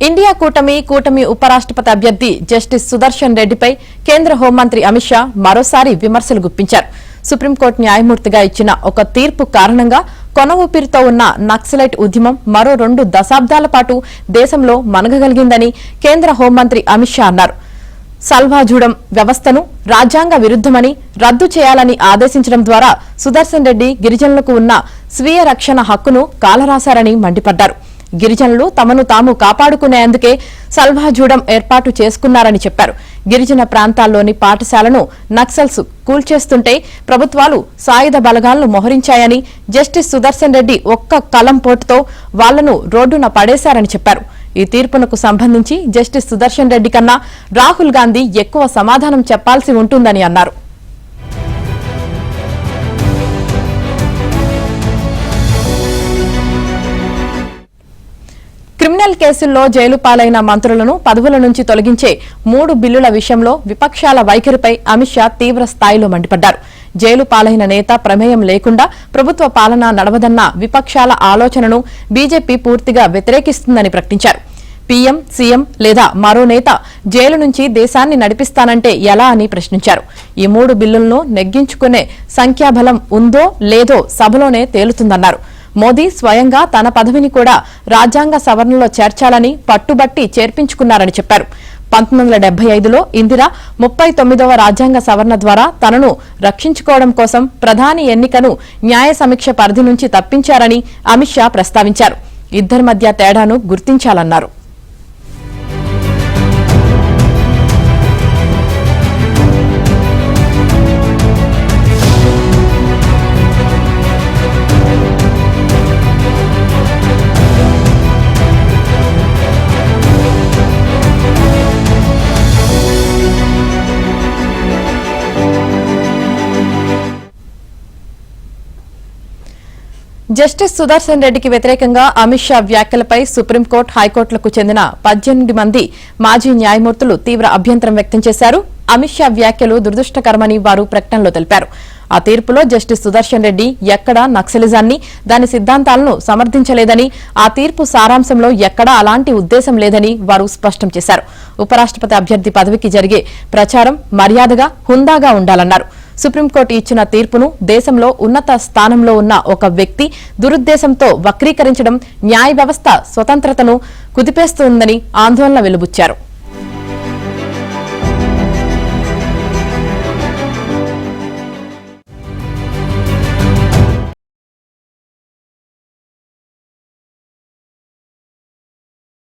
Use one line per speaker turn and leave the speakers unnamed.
India కూటమి ఉపరాష్ట్రపతి అభ్యర్థి జస్టిస్ సుదర్శన్ రెడ్డిపై కేంద్ర హోంమంత్రి అమిత్ షా మరోసారి విమర్శలు గుప్పించారు. సుప్రీంకోర్టు న్యాయమూర్తిగా ఇచ్చిన ఒక తీర్పు కారణంగా కొన ఊపిరితో ఉన్న నక్సలైట్ ఉద్యమం మరో 2 దశాబ్దాల పాటు దేశంలో మనగగలిగిందని కేంద్ర హోంమంత్రి అమిత్ షా అన్నారు. సల్వాజూడం వ్యవస్థను రాజ్యాంగ విరుద్దమని రద్దు చేయాలని ఆదేశించడం ద్వారా సుదర్శన్ రెడ్డి గిరిజనులకు ఉన్న స్వీయ రక్షణ హక్కును కాలరాశారని మండిపడ్డారు. గిరిజనులు తమను తాము కాపాడుకునేందుకే సల్వాజూడం ఏర్పాటు చేసుకున్నారని చెప్పారు. గిరిజన ప్రాంతాల్లోని పాఠశాలను నక్సల్స్ కూల్చేస్తుంటే ప్రభుత్వాలు సాయుధ బలగాలను మోహరించాయని, జస్టిస్ సుదర్శన్ రెడ్డి ఒక్క కలం పోటుతో వాళ్లను రోడ్డున పడేశారని చెప్పారు. ఈ తీర్పునకు సంబంధించి జస్టిస్ సుదర్శన్ రెడ్డి కన్నా రాహుల్ గాంధీ ఎక్కువ సమాధానం చెప్పాల్సి ఉంటుందని అన్నారు. క్రిమినల్ కేసుల్లో జైలు పాలైన మంత్రులను పదవుల నుంచి తొలగించే 3 బిల్లుల విషయంలో విపక్షాల వైఖరిపై అమిత్ షా తీవ్ర స్థాయిలో మండిపడ్డారు. జైలు పాలైన నేత ప్రమేయం లేకుండా ప్రభుత్వ పాలన నడవదన్న విపక్షాల ఆలోచనను బీజేపీ పూర్తిగా వ్యతిరేకిస్తుందని ప్రకటించారు. పీఎం, సీఎం లేదా మరో నేత జైలు నుంచి దేశాన్ని నడిపిస్తానంటే ఎలా అని ప్రశ్నించారు. ఈ 3 బిల్లులను నెగ్గించుకునే సంఖ్యాబలం ఉందో లేదో సభలోనే తేలుతుందన్నారు. మోదీ స్వయంగా తన పదవిని కూడా రాజ్యాంగ సవరణలో చేర్చాలని పట్టుబట్టి చేర్పించుకున్నారని చెప్పారు. 1975లో ఇందిరా 39వ రాజ్యాంగ సవరణ ద్వారా తనను రక్షించుకోవడం కోసం ప్రధాని ఎన్నికను న్యాయ సమీక్ష పరిధి నుంచి తప్పించారని అమిత్ షా ప్రస్తావించారు. ఇద్దరి మధ్య తేడాను గుర్తించాలన్నారు. జస్టిస్ సుదర్శన్ రెడ్డికి వ్యతిరేకంగా అమిత్ షా వ్యాఖ్యలపై సుప్రీంకోర్టు, హైకోర్టులకు చెందిన 18 మంది మాజీ న్యాయమూర్తులు తీవ్ర అభ్యంతరం వ్యక్తం చేశారు. అమిత్ షా వ్యాఖ్యలు దురదృష్టకరమని వారు ప్రకటనలో తెలిపారు. ఆ తీర్పులో జస్టిస్ సుదర్శన్ రెడ్డి ఎక్కడా నక్సలిజాన్ని, దాని సిద్ధాంతాలను సమర్థించలేదని, ఆ తీర్పు సారాంశంలో ఎక్కడా అలాంటి ఉద్దేశం లేదని వారు స్పష్టం చేశారు. ఉపరాష్ట్రపతి అభ్యర్థి పదవికి జరిగే ప్రచారం మర్యాదగా, హుందాగా ఉండాలన్నారు. సుప్రీంకోర్టు ఇచ్చిన తీర్పును దేశంలో ఉన్నత స్థానంలో ఉన్న ఒక వ్యక్తి దురుద్దేశంతో వక్రీకరించడం న్యాయ వ్యవస్థ స్వతంత్రతను కుదిపేస్తోందని ఆందోళన వెలుబుచ్చారు.